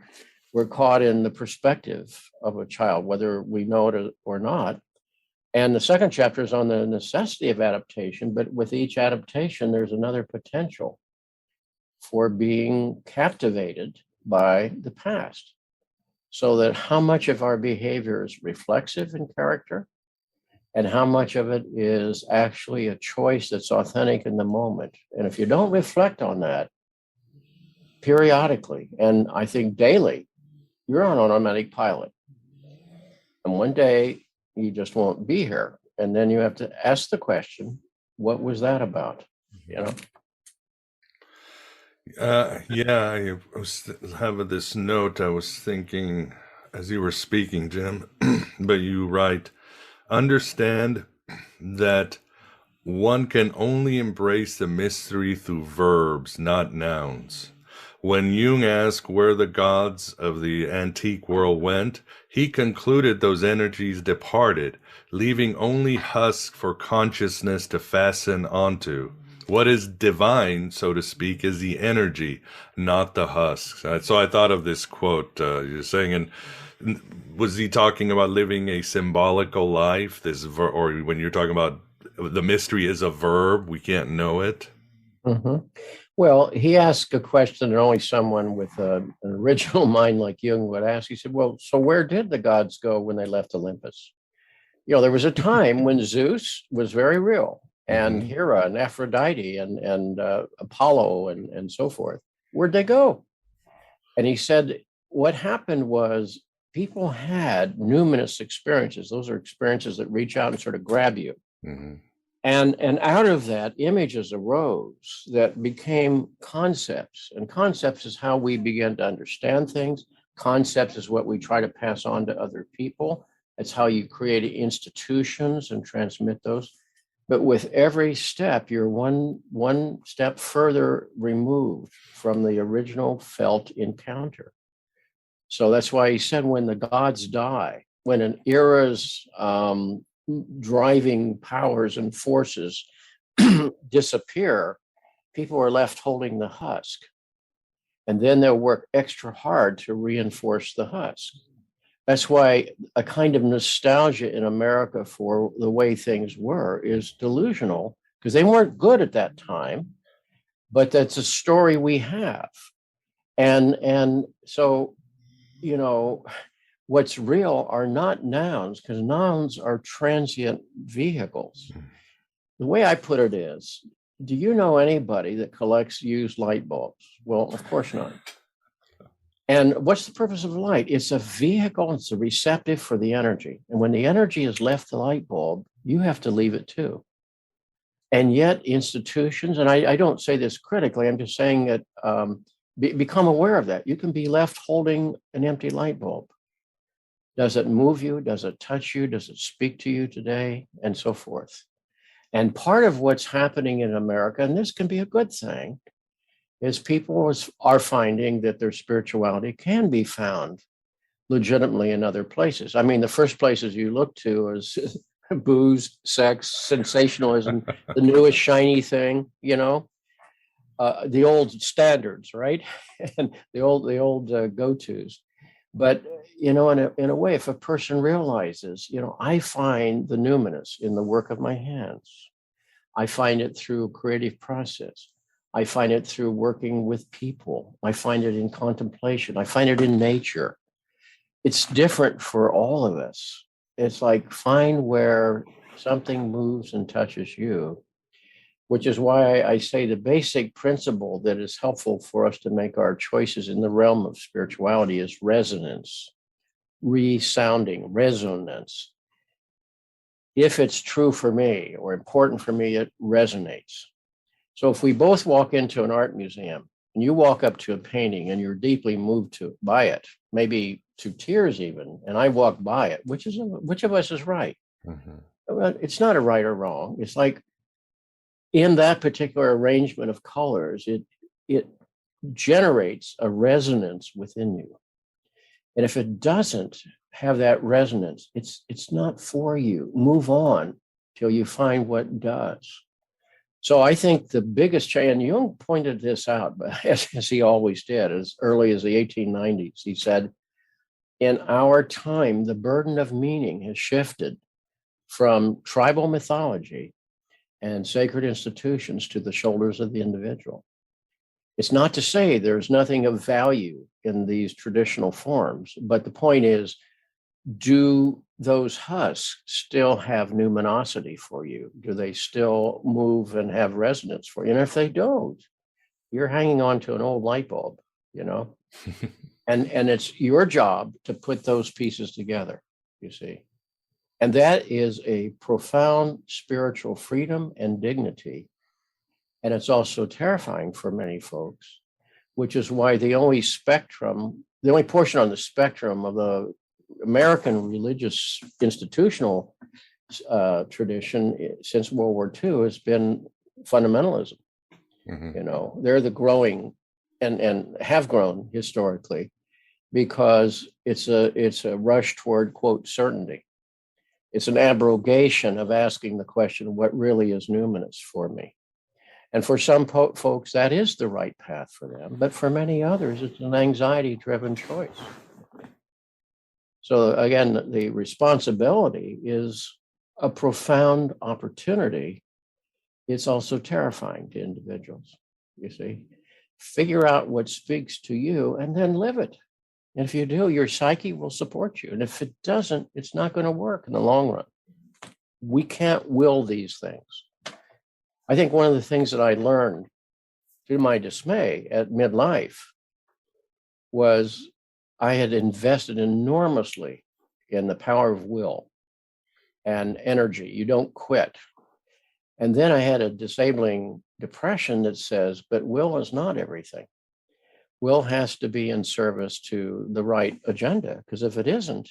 caught in the perspective of a child, whether we know it or not. And the second chapter is on the necessity of adaptation, but with each adaptation, there's another potential for being captivated by the past. So that how much of our behavior is reflexive in character and how much of it is actually a choice that's authentic in the moment. And if you don't reflect on that periodically, and I think daily, you're on automatic pilot. And one day you just won't be here. And then you have to ask the question, what was that about? Yeah, I was having this note. I was thinking as you were speaking, Jim, but you write, understand that one can only embrace the mystery through verbs, not nouns. When Jung asked where the gods of the antique world went, he concluded those energies departed, leaving only husk for consciousness to fasten onto. What is divine, so to speak, is the energy, not the husks. So I thought of this quote you're saying, and was he talking about living a symbolical life? Or when you're talking about the mystery is a verb, we can't know it? Mm-hmm. Well, he asked a question that only someone with an original mind like Jung would ask. He said, well, so where did the gods go when they left Olympus? There was a time when Zeus was very real, and Hera and Aphrodite and Apollo and so forth. Where'd they go? And he said what happened was people had numinous experiences. Those are experiences that reach out and sort of grab you. Mm-hmm. And out of that, images arose that became concepts. And concepts is how we begin to understand things. Concepts is what we try to pass on to other people. It's how you create institutions and transmit those. But with every step, you're one step further removed from the original felt encounter. So that's why he said, when the gods die, when an era's driving powers and forces disappear, people are left holding the husk. And then they'll work extra hard to reinforce the husk. That's why a kind of nostalgia in America for the way things were is delusional, because they weren't good at that time, but that's a story we have. And so, you know, what's real are not nouns, because nouns are transient vehicles. The way I put it is, do you know anybody that collects used light bulbs? Well, of course not. And what's the purpose of light? It's a vehicle, it's a receptive for the energy. And when the energy has left the light bulb, you have to leave it too. And yet institutions, and I don't say this critically, I'm just saying that become aware of that. You can be left holding an empty light bulb. Does it move you? Does it touch you? Does it speak to you today? And so forth. And part of what's happening in America, and this can be a good thing, is people are finding that their spirituality can be found legitimately in other places. I mean, the first places you look to is booze, sex, sensationalism, the newest shiny thing, you know, the old standards, right? And the old go-tos. But, you know, in a way, if a person realizes, you know, I find the numinous in the work of my hands. I find it through creative process. I find it through working with people. I find it in contemplation. I find it in nature. It's different for all of us. It's like find where something moves and touches you, which is why I say the basic principle that is helpful for us to make our choices in the realm of spirituality is resonance, resounding, resonance. If it's true for me or important for me, it resonates. So if we both walk into an art museum and you walk up to a painting and you're deeply moved by it, maybe to tears even, and I walk by it, which of us is right? Mm-hmm. It's not a right or wrong. It's like in that particular arrangement of colors, it generates a resonance within you. And if it doesn't have that resonance, it's not for you. Move on till you find what does. So I think the biggest change, and Jung pointed this out, but as he always did, as early as the 1890s, he said, in our time, the burden of meaning has shifted from tribal mythology and sacred institutions to the shoulders of the individual. It's not to say there's nothing of value in these traditional forms, but the point is, do those husks still have numinosity for you? Do they still move and have resonance for you? And if they don't, you're hanging on to an old light bulb, you know? and it's your job to put those pieces together, you see. And that is a profound spiritual freedom and dignity. And it's also terrifying for many folks, which is why the only portion on the spectrum of the American religious institutional tradition since World War II has been fundamentalism. Mm-hmm. You know, they're the growing and have grown historically because it's a rush toward, quote, certainty. It's an abrogation of asking the question, what really is numinous for me? And for some folks, that is the right path for them. But for many others, it's an anxiety-driven choice. So again, the responsibility is a profound opportunity. It's also terrifying to individuals, you see. Figure out what speaks to you and then live it. And if you do, your psyche will support you. And if it doesn't, it's not going to work in the long run. We can't will these things. I think one of the things that I learned, to my dismay, at midlife was I had invested enormously in the power of will and energy. You don't quit. And then I had a disabling depression that says, but will is not everything. Will has to be in service to the right agenda, because if it isn't,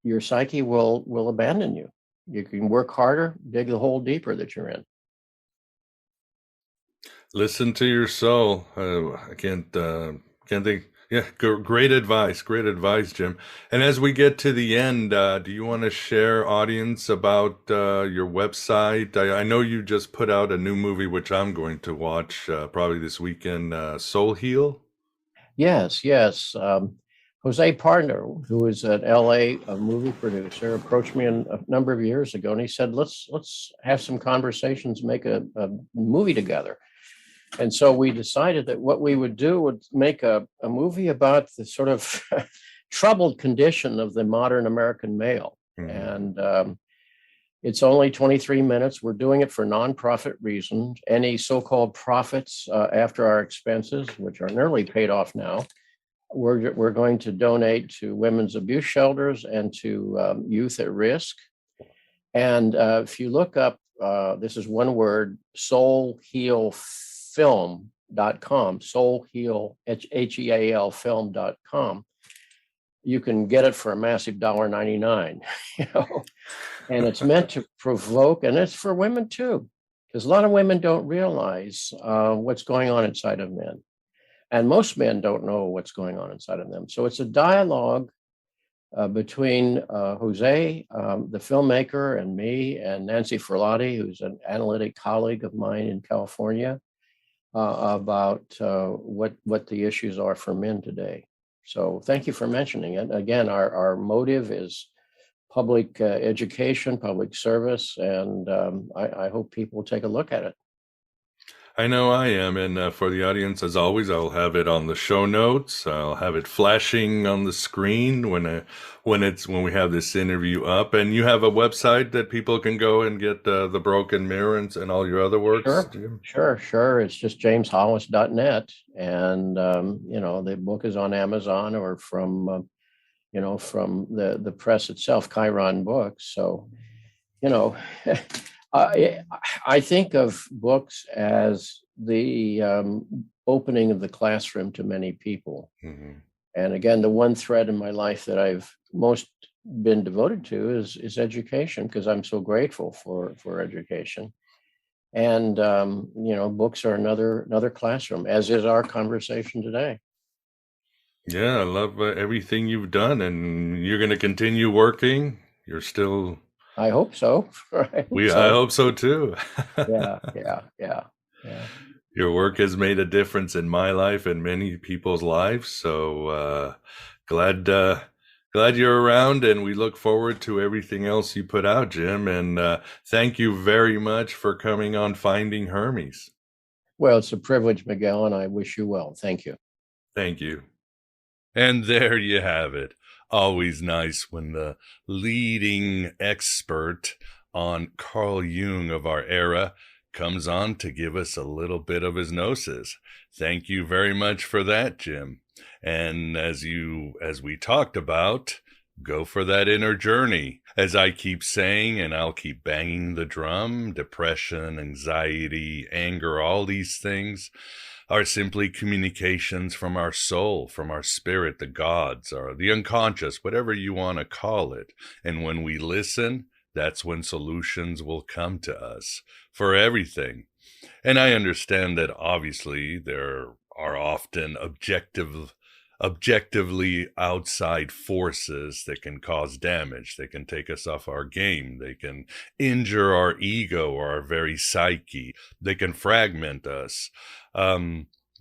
your psyche will abandon you. You can work harder, dig the hole deeper that you're in. Listen to your soul. I can't think. Yeah, great advice. Great advice, Jim. And as we get to the end, do you want to share audience about your website? I know you just put out a new movie, which I'm going to watch probably this weekend, Soul Heal. Yes, yes. Jose Partner, who is an LA movie producer, approached me a number of years ago, and he said, "Let's have some conversations, make a movie together." And so we decided that what we would do would make a movie about the sort of troubled condition of the modern American male. Mhm. And it's only 23 minutes. We're doing it for nonprofit reasons. Any so-called profits after our expenses, which are nearly paid off now, we're going to donate to women's abuse shelters and to youth at risk. And if you look up, this is one word, soulhealfilm.com, soulheal, Heal film.com. You can get it for a massive $1.99, you know, and it's meant to provoke, and it's for women too, because a lot of women don't realize what's going on inside of men. And most men don't know what's going on inside of them. So it's a dialogue between Jose, the filmmaker, and me, and Nancy Ferlati, who's an analytic colleague of mine in California, about what the issues are for men today. So thank you for mentioning it. Again, our motive is public education, public service, and I hope people take a look at it. I know I am, and for the audience, as always, I'll have it on the show notes. I'll have it flashing on the screen when we have this interview up. And you have a website that people can go and get the Broken Mirror and all your other works, Sure, Jim? sure. It's just jameshollis.net. And, the book is on Amazon or from the press itself, Chiron Books. So, you know, I think of books as the opening of the classroom to many people. Mm-hmm. And again, the one thread in my life that I've most been devoted to is education, because I'm so grateful for education. And books are another classroom, as is our conversation today. Yeah, I love everything you've done, and you're going to continue working. You're still. I hope so. I hope so too. Yeah. Your work has made a difference in my life and many people's lives. So glad you're around, and we look forward to everything else you put out, Jim. And thank you very much for coming on Finding Hermes. Well, it's a privilege, Miguel, and I wish you well. Thank you. Thank you. And there you have it. Always nice when the leading expert on Carl Jung of our era comes on to give us a little bit of his gnosis. Thank you very much for that, Jim. And as we talked about, go for that inner journey. As I keep saying, and I'll keep banging the drum, depression, anxiety, anger, all these things are simply communications from our soul, from our spirit, the gods, or the unconscious, whatever you want to call it. And when we listen, that's when solutions will come to us for everything. And I understand that obviously there are often objectively outside forces that can cause damage. They can take us off our game. They can injure our ego or our very psyche. They can fragment us.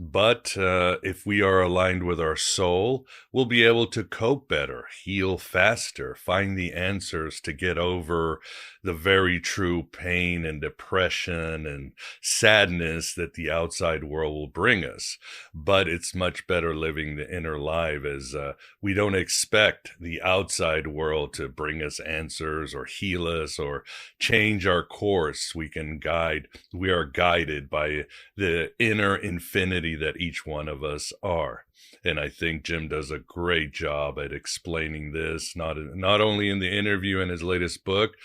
But if we are aligned with our soul, we'll be able to cope better, heal faster, find the answers to get over the very true pain and depression and sadness that the outside world will bring us. But it's much better living the inner life, as we don't expect the outside world to bring us answers or heal us or change our course. We are guided by the inner infinity reality that each one of us are. And I think Jim does a great job at explaining this, not only in the interview and his latest book,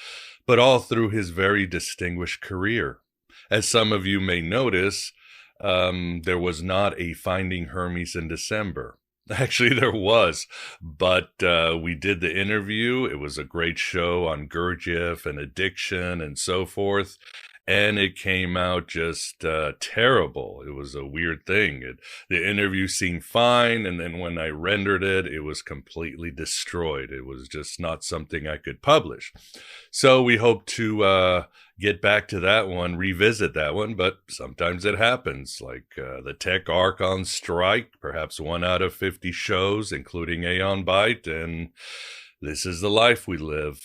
but all through his very distinguished career. As some of you may notice, there was not a Finding Hermes in December. Actually, there was, but we did the interview. It was a great show on Gurdjieff and addiction and so forth. And it came out just terrible. It was a weird thing. The interview seemed fine. And then when I rendered it, it was completely destroyed. It was just not something I could publish. So we hope to get back to that one, revisit that one, but sometimes it happens, like the tech arc on strike, perhaps 1 out of 50 shows, including Aeon Byte, and this is the life we live.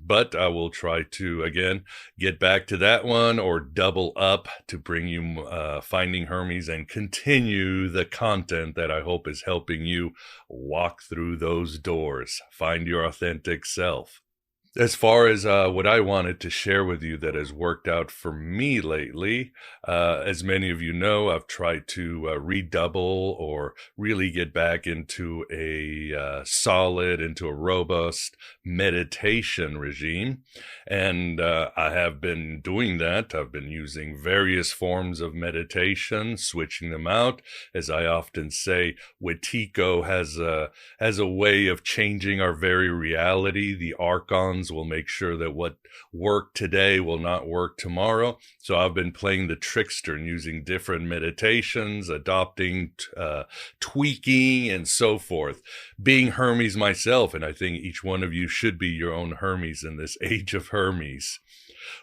But I will try to, again, get back to that one or double up to bring you Finding Hermes and continue the content that I hope is helping you walk through those doors, find your authentic self. As far as what I wanted to share with you that has worked out for me lately, as many of you know, I've tried to redouble or really get back into a solid, into a robust meditation regime. And I have been doing that. I've been using various forms of meditation, switching them out. As I often say, Wetiko has a way of changing our very reality. The archons will make sure that what worked today will not work tomorrow. So I've been playing the trickster and using different meditations, adopting, tweaking, and so forth. Being Hermes myself, and I think each one of you should be your own Hermes in this age of Hermes.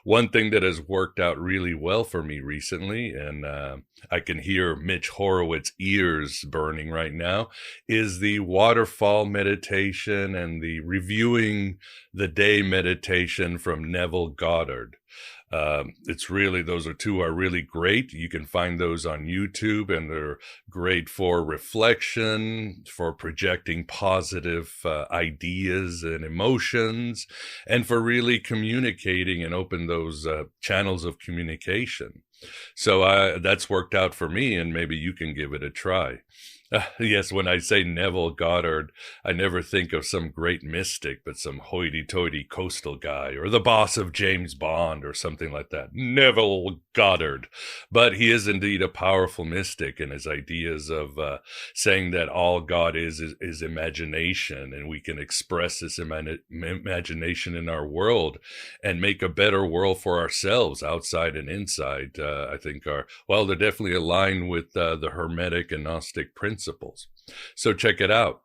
One thing that has worked out really well for me recently, and I can hear Mitch Horowitz's ears burning right now, is the waterfall meditation and the reviewing the day meditation from Neville Goddard. It's really, those two are really great. You can find those on YouTube, and they're great for reflection, for projecting positive ideas and emotions, and for really communicating and open those channels of communication. So that's worked out for me, and maybe you can give it a try. Yes, when I say Neville Goddard, I never think of some great mystic, but some hoity-toity coastal guy, or the boss of James Bond, or something like that. Neville Goddard. But he is indeed a powerful mystic, and his ideas of saying that all God is imagination, and we can express this imagination in our world and make a better world for ourselves, outside and inside, I think they're definitely aligned with the Hermetic and Gnostic principles. So check it out.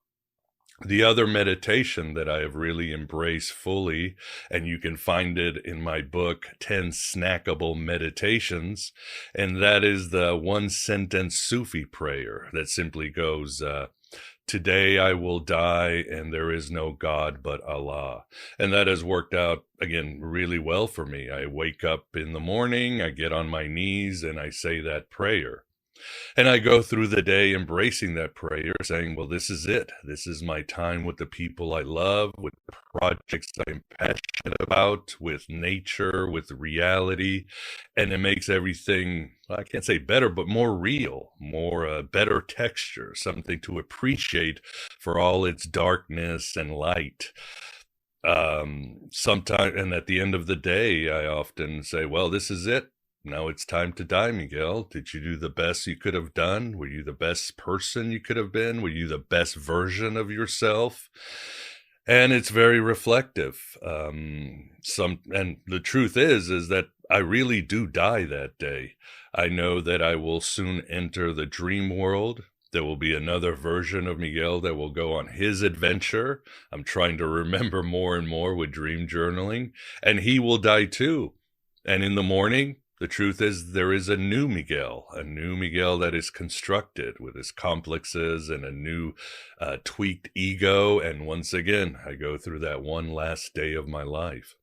The other meditation that I have really embraced fully, and you can find it in my book, 10 Snackable Meditations, and that is the one-sentence Sufi prayer that simply goes, today I will die and there is no God but Allah. And that has worked out, again, really well for me. I wake up in the morning, I get on my knees, and I say that prayer. And I go through the day embracing that prayer, saying, well, this is it. This is my time with the people I love, with the projects I'm passionate about, with nature, with reality. And it makes everything, I can't say better, but more real, more better texture, something to appreciate for all its darkness and light. Sometimes, and at the end of the day, I often say, well, this is it. Now it's time to die, Miguel. Did you do the best you could have done? Were you the best person you could have been? Were you the best version of yourself? And it's very reflective. And the truth is that I really do die that day. I know that I will soon enter the dream world. There will be another version of Miguel that will go on his adventure. I'm trying to remember more and more with dream journaling. And he will die too. And in the morning, the truth is there is a new Miguel that is constructed with his complexes and a new tweaked ego. And once again, I go through that one last day of my life.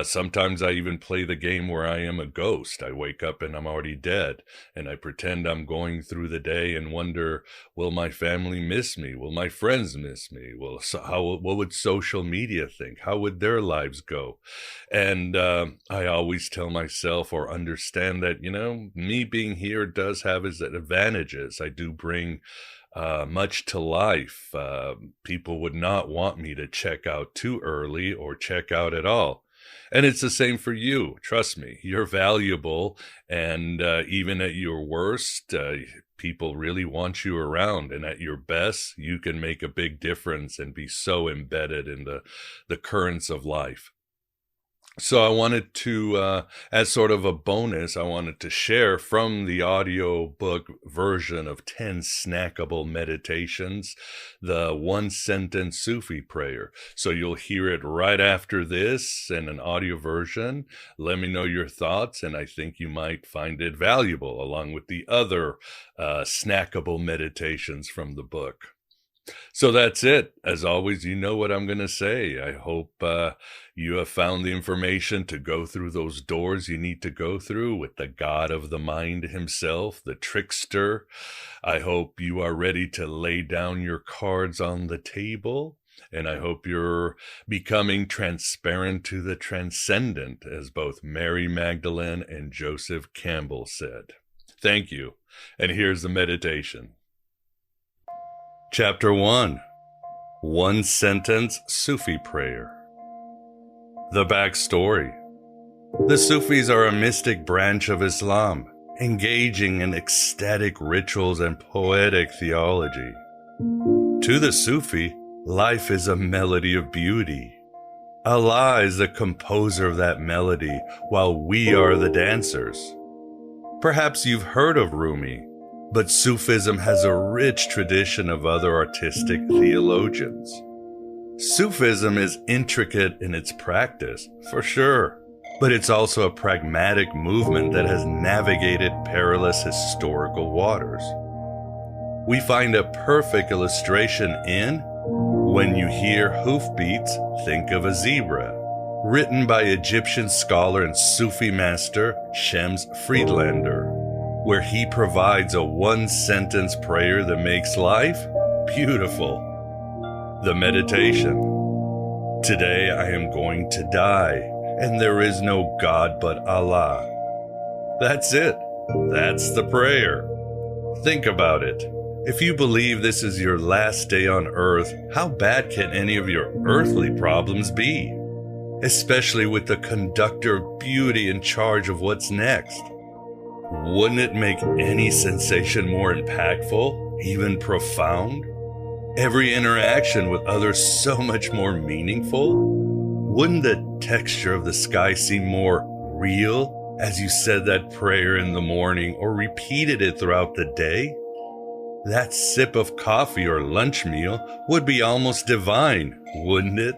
Sometimes I even play the game where I am a ghost. I wake up and I'm already dead, and I pretend I'm going through the day and wonder, will my family miss me? Will my friends miss me? What would social media think? How would their lives go? And I always tell myself or understand that, me being here does have its advantages. I do bring much to life. People would not want me to check out too early or check out at all. And it's the same for you. Trust me, you're valuable. And even at your worst, people really want you around. And at your best, you can make a big difference and be so embedded in the currents of life. So I wanted to, as sort of a bonus, I wanted to share from the audiobook version of 10 snackable meditations, the one sentence Sufi prayer. So you'll hear it right after this in an audio version. Let me know your thoughts, and I think you might find it valuable, along with the other snackable meditations from the book. So that's it. As always, you know what I'm going to say. I hope you have found the information to go through those doors you need to go through with the God of the mind himself, the trickster. I hope you are ready to lay down your cards on the table. And I hope you're becoming transparent to the transcendent, as both Mary Magdalene and Joseph Campbell said. Thank you. And here's the meditation. Chapter 1, One Sentence Sufi Prayer. The backstory. The Sufis are a mystic branch of Islam, engaging in ecstatic rituals and poetic theology. To the Sufi, life is a melody of beauty. Allah is the composer of that melody, while we are the dancers. Perhaps you've heard of Rumi, but Sufism has a rich tradition of other artistic theologians. Sufism is intricate in its practice, for sure, but it's also a pragmatic movement that has navigated perilous historical waters. We find a perfect illustration in When You Hear Hoofbeats, Think of a Zebra, written by Egyptian scholar and Sufi master Shams Friedlander, where he provides a one-sentence prayer that makes life beautiful. The meditation. Today I am going to die, and there is no God but Allah. That's it. That's the prayer. Think about it. If you believe this is your last day on earth, how bad can any of your earthly problems be? Especially with the conductor of beauty in charge of what's next. Wouldn't it make any sensation more impactful, even profound? Every interaction with others so much more meaningful? Wouldn't the texture of the sky seem more real as you said that prayer in the morning or repeated it throughout the day? That sip of coffee or lunch meal would be almost divine, wouldn't it?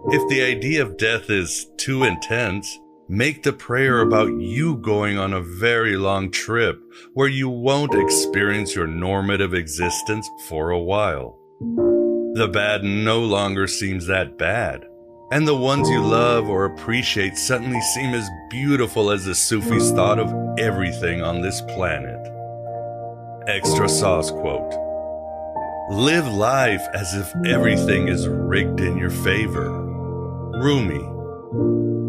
If the idea of death is too intense, make the prayer about you going on a very long trip where you won't experience your normative existence for a while. The bad no longer seems that bad, and the ones you love or appreciate suddenly seem as beautiful as the Sufis thought of everything on this planet. Extra sauce quote. Live life as if everything is rigged in your favor. Rumi.